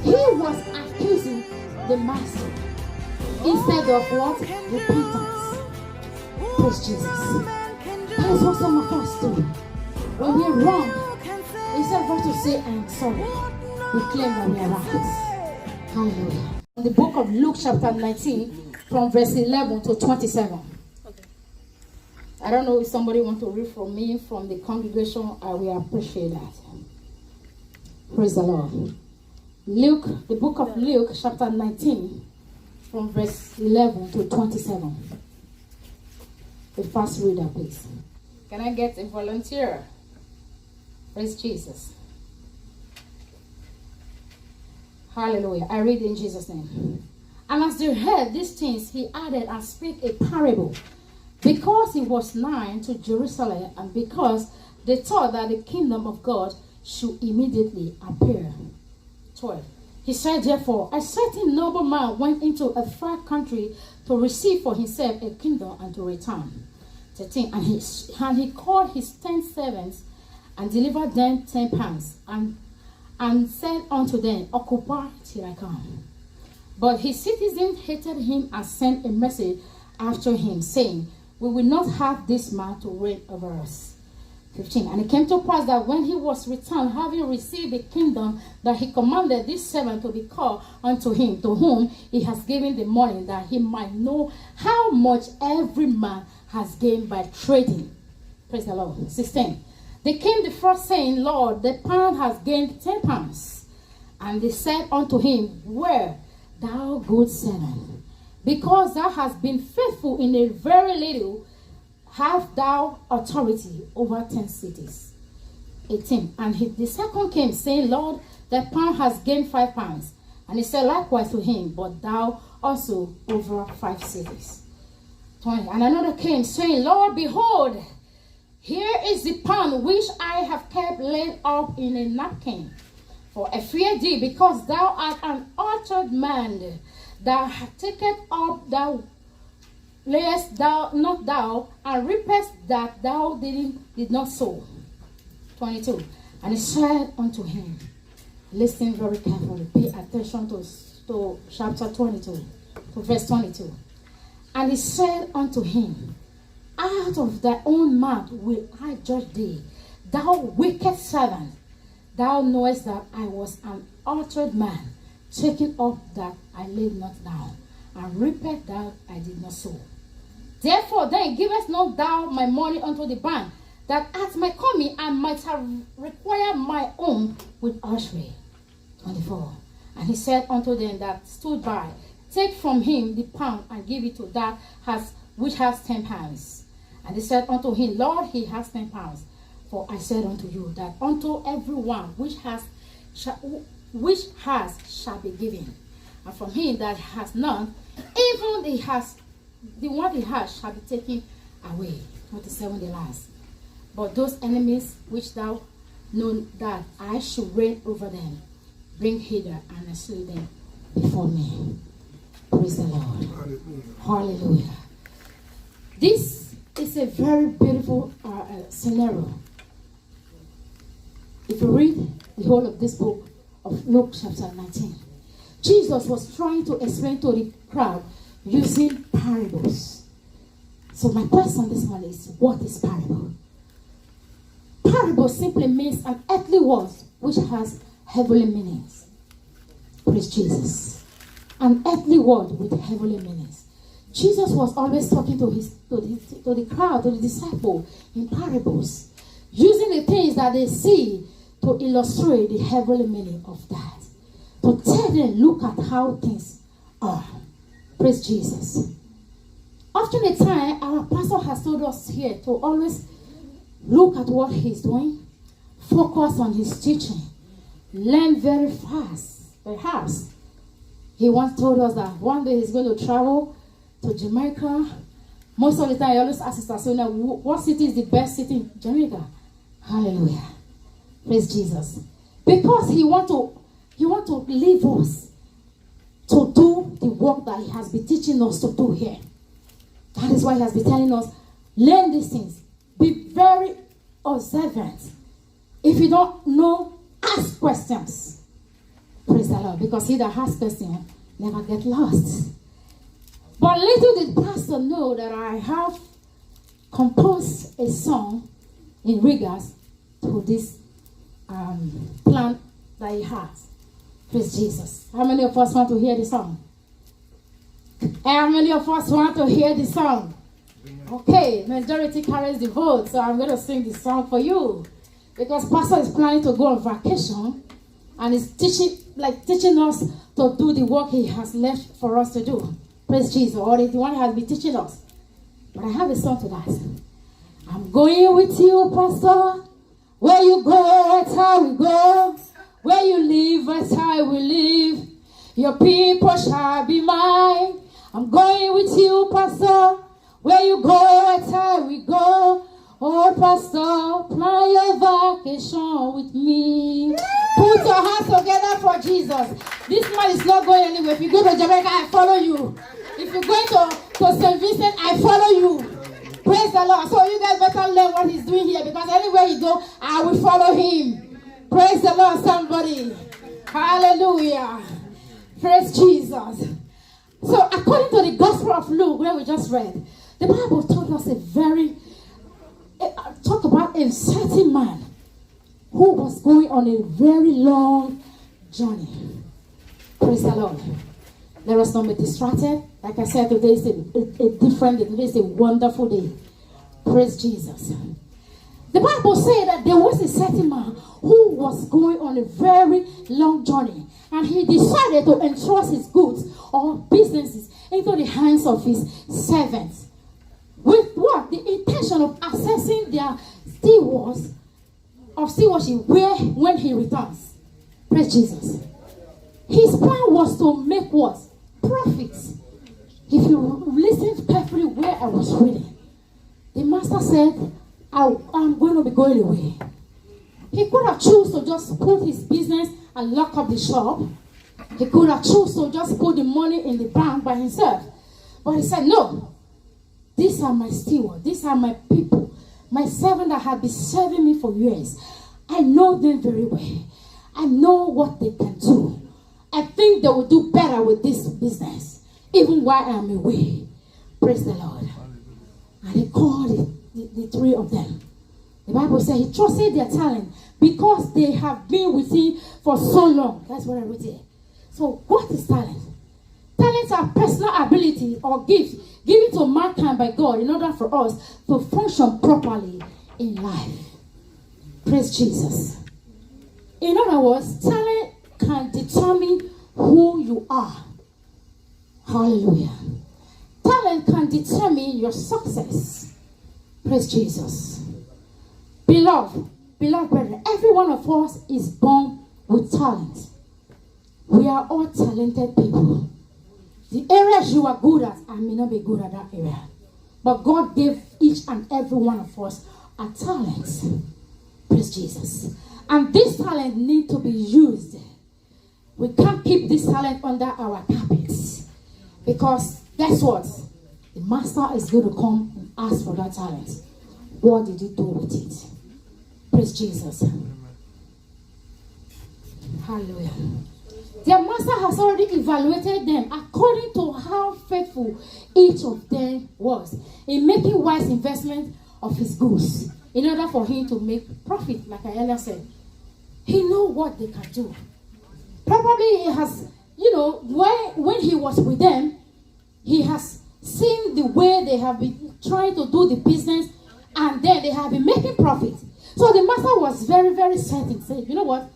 He was accusing the master instead of what? Repentance. Praise Jesus. That is what some of us do. When we are wrong, instead of us to say, I'm sorry, we claim that we are right. Hallelujah. In the book of Luke chapter 19, from verse 11 to 27. Okay. I don't know if somebody wants to read from me, from the congregation. I will appreciate that. Praise the Lord. Luke, the book of Luke chapter 19, from verse 11 to 27. The first reader, please. Can I get a volunteer? Praise Jesus. Hallelujah. I read in Jesus' name. And as they heard these things, he added and spake a parable, because he was nigh to Jerusalem, and because they thought that the kingdom of God should immediately appear. 12. He said, therefore, a certain nobleman went into a far country to receive for himself a kingdom and to return. 13. And he called his 10 servants and delivered them 10 pounds, and said unto them, occupy till I come. But his citizens hated him and sent a message after him, saying, we will not have this man to reign over us. 15. And it came to pass that when he was returned, having received the kingdom, that he commanded this servant to be called unto him, to whom he has given the money, that he might know how much every man has gained by trading. Praise the Lord. 16. They came the first, saying, Lord, the pound has gained 10 pounds. And they said unto him, where, thou good servant, because thou hast been faithful in a very little, have thou authority over 10 cities. 18. And the second came, saying, Lord, the pound has gained 5 pounds. And he said likewise to him, but thou also over 5 cities. 20. And another came, saying, Lord, behold, here is the pound which I have kept laid up in a napkin. For I fear thee, because thou art an altered man. Thou hast taken up, thou layest thou not thou, and reapest that thou did not sow. 22. And he said unto him, listen very carefully, pay attention to chapter 22, to verse 22. And he said unto him, out of thy own mouth will I judge thee, thou wicked servant. Thou knowest that I was an altered man, taken up that I laid not down, and reaped that I did not sow. Therefore then givest not thou my money unto the bank, that at my coming I might have required my own with usury. 24. And he said unto them that stood by, take from him the pound and give it to that which has 10 pounds. And he said unto him, Lord, he has 10 pounds. For I said unto you that unto every one which has shall be given, and from him that has none, even the one he has shall be taken away. 27, the last. But those enemies which thou know that I should reign over them, bring hither and slay them before me. Praise the Lord. Hallelujah. Hallelujah. This is a very beautiful scenario. If you read the whole of this book of Luke chapter 19, Jesus was trying to explain to the crowd using parables. So my question this morning is, what is parable? Parable simply means an earthly word which has heavenly meanings. Praise Jesus. An earthly word with heavenly meanings. Jesus was always talking to the crowd, to the disciple, in parables, using the things that they see to illustrate the heavenly meaning of that. To tell them, look at how things are. Praise Jesus. Often a time, our pastor has told us here to always look at what he's doing, focus on his teaching, learn very fast. Perhaps he once told us that one day he's going to travel to Jamaica. Most of the time, I always ask Sister Sonia, what city is the best city in Jamaica? Hallelujah. Praise Jesus. Because he want to leave us to do the work that he has been teaching us to do here. That is why he has been telling us, learn these things. Be very observant. If you don't know, ask questions. Praise the Lord. Because he that has question never get lost. But little did pastor know that I have composed a song in regards to this plan that he has. Praise Jesus. How many of us want to hear the song? How many of us want to hear the song? Okay, majority carries the vote, so I'm going to sing the song for you. Because pastor is planning to go on vacation and is teaching us to do the work he has left for us to do. Praise Jesus. Or the one he has been teaching us. But I have a song to that. I'm going with you, pastor. Where you go, that's how we go. Where you live, that's how we live. Your people shall be mine. I'm going with you, pastor. Where you go, that's how we go. Oh, pastor, plan your vacation with me. Put your hands together for Jesus. This man is not going anywhere. If you go to Jamaica, I follow you. If you're going to St. Vincent, I follow you. Praise the Lord. So you guys better learn what he's doing here, because anywhere you go, I will follow him. Praise the Lord, somebody. Hallelujah. Praise Jesus. So according to the Gospel of Luke, where we just read, the Bible told us talk about a certain man who was going on a very long journey. Praise the Lord. Let us not be distracted. Like I said, today is a different day. Today is a wonderful day. Praise Jesus. The Bible says that there was a certain man who was going on a very long journey, and he decided to entrust his goods or businesses into the hands of his servants. With what? The intention of assessing their stewardship when he returns. Praise Jesus. His plan was to make what? Profits. If you listen carefully where I was reading, the master said, I'm going to be going away. He could have chosen to just put his business and lock up the shop. He could have chosen to just put the money in the bank by himself. But he said, no. These are my stewards. These are my people. My servants that have been serving me for years. I know them very well. I know what they can do. I think they will do better with this business, even while I am away. Praise the Lord. And he called the three of them. The Bible says he trusted their talent because they have been with him for so long. That's what I wrote here. So what is talent? Talents are personal ability or gifts given to mankind by God in order for us to function properly in life. Praise Jesus. In other words, talent can determine who you are. Hallelujah. Talent can determine your success. Praise Jesus. Beloved brethren, every one of us is born with talent. We are all talented people. The areas you are good at, I may not be good at that area. But God gave each and every one of us a talent. Praise Jesus. And this talent needs to be used. We can't keep this talent under our carpets. Because guess what? The master is going to come and ask for that talent. What did you do with it? Praise Jesus. Hallelujah. Their master has already evaluated them according to how faithful each of them was in making wise investment of his goods in order for him to make profit, like I earlier said. He knows what they can do. Probably he has, when he was with them, he has seen the way they have been trying to do the business, and then they have been making profit. So the master was very, very certain. Said, you know what?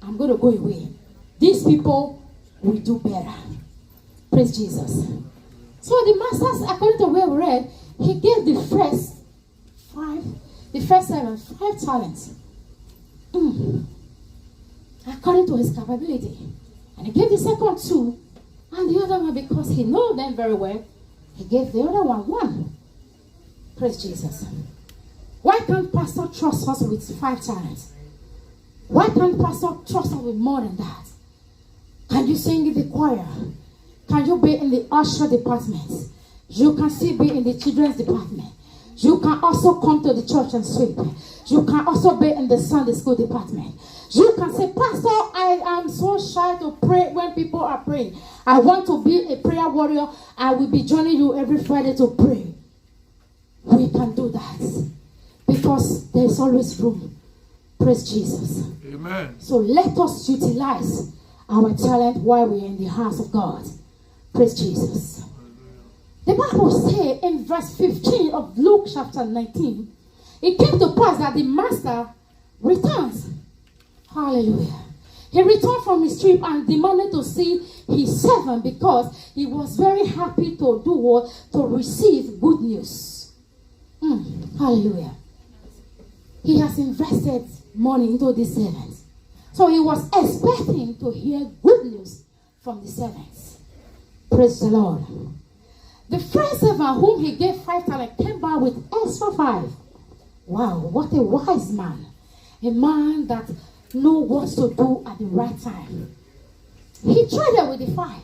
I'm going to go away. These people will do better. Praise Jesus. So the masters, according to where we read, he gave the first 5 talents. According to his capability. And he gave the second 2, and the other one, because he knew them very well, he gave the other one 1. Praise Jesus. Why can't pastor trust us with 5 talents? Why can't pastor trust us with more than that? Can you sing in the choir? Can you be in the usher department? You can still be in the children's department. You can also come to the church and sweep. You can also be in the Sunday school department. You can say, Pastor, I am so shy to pray when people are praying. I want to be a prayer warrior. I will be joining you every Friday to pray. We can do that because there is always room. Praise Jesus. Amen. So let us utilize our talent while we are in the house of God. Praise Jesus. The Bible says in verse 15 of Luke chapter 19, it came to pass that the master returns. Hallelujah. He returned from his trip and demanded to see his servant because he was very happy to do what? To receive good news. Hallelujah. He has invested money into this servant. So he was expecting to hear good news from the servants. Praise the Lord. The first servant whom he gave 5 talents came back with extra 5. Wow, what a wise man. A man that knows what to do at the right time. He traded with the 5.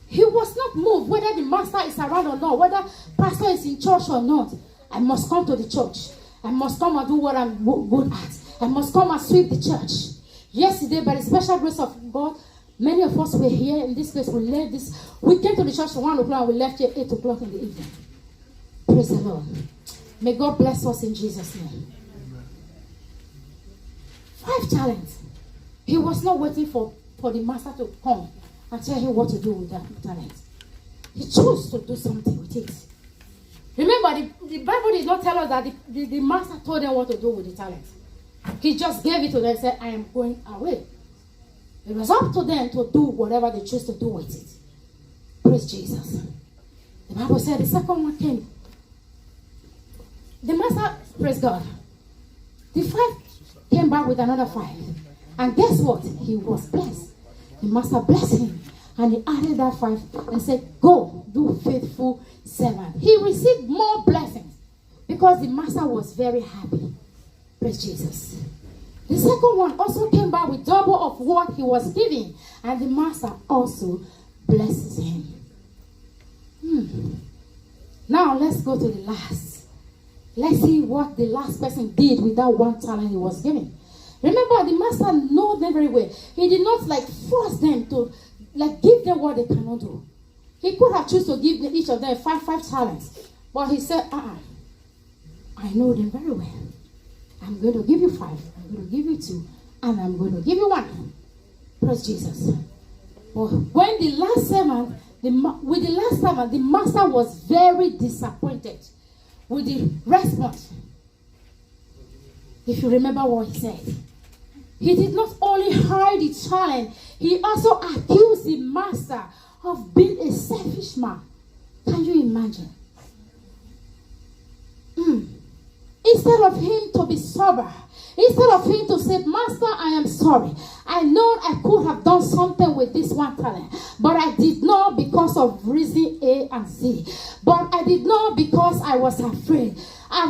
He was not moved whether the master is around or not, whether pastor is in church or not. I must come to the church. I must come and do what I'm good at. I must come and sweep the church. Yesterday, by the special grace of God, many of us were here in this place. We left this. We came to the church at 1 o'clock and we left here 8 o'clock in the evening. Praise the Lord. May God bless us in Jesus' name. 5 talents. He was not waiting for the master to come and tell him what to do with that talent. He chose to do something with it. Remember, the Bible did not tell us that the master told them what to do with the talent. He just gave it to them and said, I am going away. It was up to them to do whatever they chose to do with it. Praise Jesus. The Bible said the second one came. The master, praise God. The 5 came back with another 5. And guess what? He was blessed. The master blessed him. And he added that 5 and said, go, do faithful servant. He received more blessings because the master was very happy. Praise Jesus. The second one also came back with double of what he was giving. And the master also blesses him. Now let's go to the last. Let's see what the last person did with that 1 talent he was given. Remember, the master knows them very well. He did not force them to give them what they cannot do. He could have chosen to give each of them 5 talents. But he said, I know them very well. I'm going to give you 5. I'm going to give you 2. And I'm going to give you 1. Praise Jesus. But when the last servant, the master was very disappointed with the response. If you remember what he said. He did not only hide the talent, he also accused the master of being a selfish man. Can you imagine? Instead of him to be sober, instead of him to say, Master, I am sorry. I know I could have done something with this 1 talent, but I did not because of reason A and Z. But I did not because I was afraid.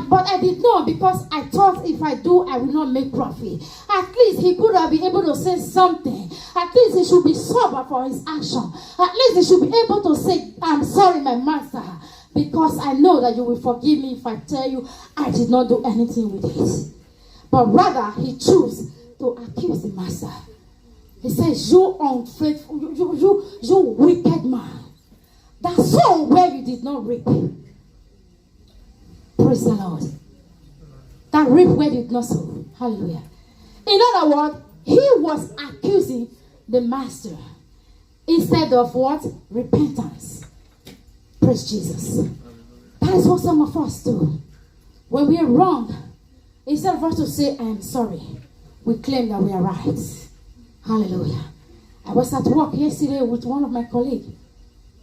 But I did not because I thought if I do, I will not make profit. At least he could have been able to say something. At least he should be sober for his action. At least he should be able to say, I'm sorry, my master, because I know that you will forgive me if I tell you I did not do anything with it. But rather, he chose to accuse the master. He says, you unfaithful, you wicked man. That sow where you did not reap. Praise the Lord. That reap where you did not sow. Hallelujah. In other words, he was accusing the master instead of what? Repentance. Praise Jesus. That is what some of us do. When we are wrong, instead of us to say, I am sorry, we claim that we are right. Hallelujah. I was at work yesterday with one of my colleagues.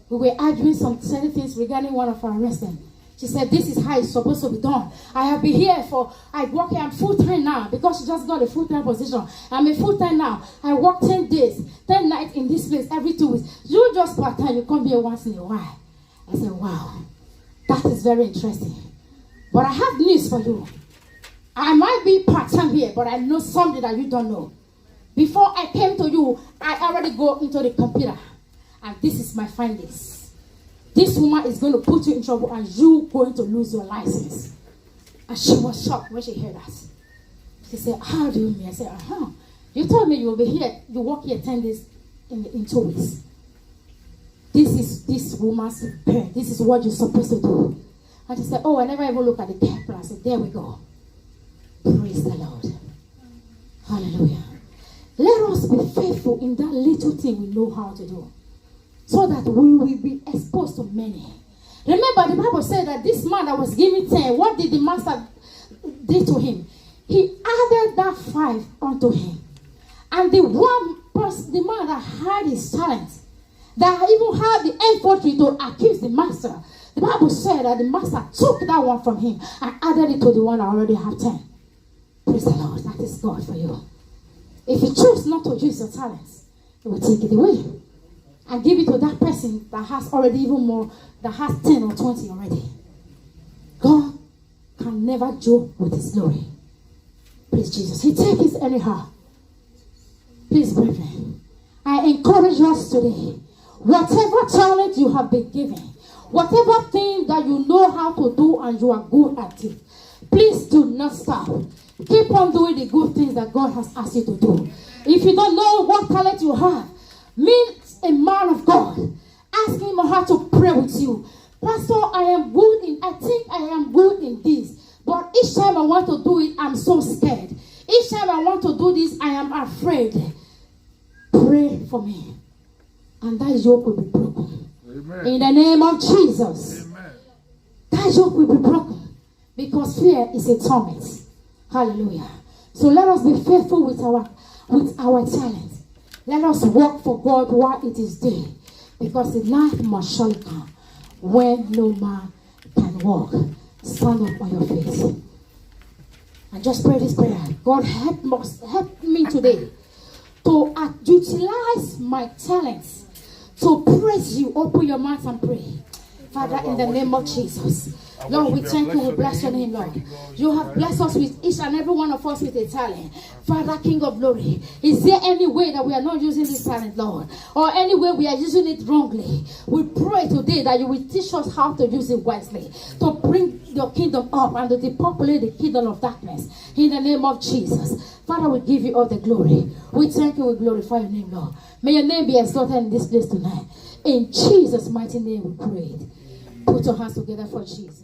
We were arguing some certain things regarding one of our residents. She said, this is how it's supposed to be done. I have been here I work here, I'm full-time now because she just got a full-time position. I'm a full-time now. I work 10 days, 10 nights in this place every 2 weeks. You just part-time, you come here once in a while. I said, wow, that is very interesting. But I have news for you. I might be part-time here, but I know something that you don't know. Before I came to you, I already go into the computer. And this is my findings. This woman is going to put you in trouble and you going to lose your license. And she was shocked when she heard that. She said, how do you mean? I said, you told me you will be here, you work here 10 days in 2 weeks. This is this woman's parent. This is what you're supposed to do. And she said, oh, I never even look at the care plan. I said, there we go. Praise the Lord. Hallelujah. Let us be faithful in that little thing we know how to do, so that we will be exposed to many. Remember, the Bible said that this man that was given 10, what did the master do to him? He added that 5 unto him. And the one person, the man that had his talent, that even had the effort to accuse the master, the Bible said that the master took that one from him and added it to the one that already had 10. Praise the Lord. That is God for you. If you choose not to use your talents, He will take it away and give it to that person that has already even more, that has 10 or 20 already. God can never joke with His glory. Praise Jesus. He takes it anyhow. Please, brethren, I encourage us today. Whatever talent you have been given, whatever thing that you know how to do and you are good at it, please do not stop. Keep on doing the good things that God has asked you to do. If you don't know what talent you have, meet a man of God. Ask him how to pray with you. Pastor, I think I am good in this. But each time I want to do it, I'm so scared. Each time I want to do this, I am afraid. Pray for me. And that yoke will be broken. Amen. In the name of Jesus. Amen. That yoke will be broken. Because fear is a torment. Hallelujah. So let us be faithful with our talent. Let us work for God while it is day. Because the night must surely come when no man can walk. Stand up on your feet. And just pray this prayer. God, help me today to utilize my talents to praise you. Open your mouth and pray. Father, in the name of Jesus. Lord, we thank you. We bless your name, Lord. You have blessed us with each and every one of us with a talent. Father, King of glory, is there any way that we are not using this talent, Lord? Or any way we are using it wrongly? We pray today that you will teach us how to use it wisely, to bring your kingdom up and to depopulate the kingdom of darkness. In the name of Jesus. Father, we give you all the glory. We thank you. We glorify your name, Lord. May your name be exalted in this place tonight. In Jesus' mighty name we prayed. Put your hands together for Jesus.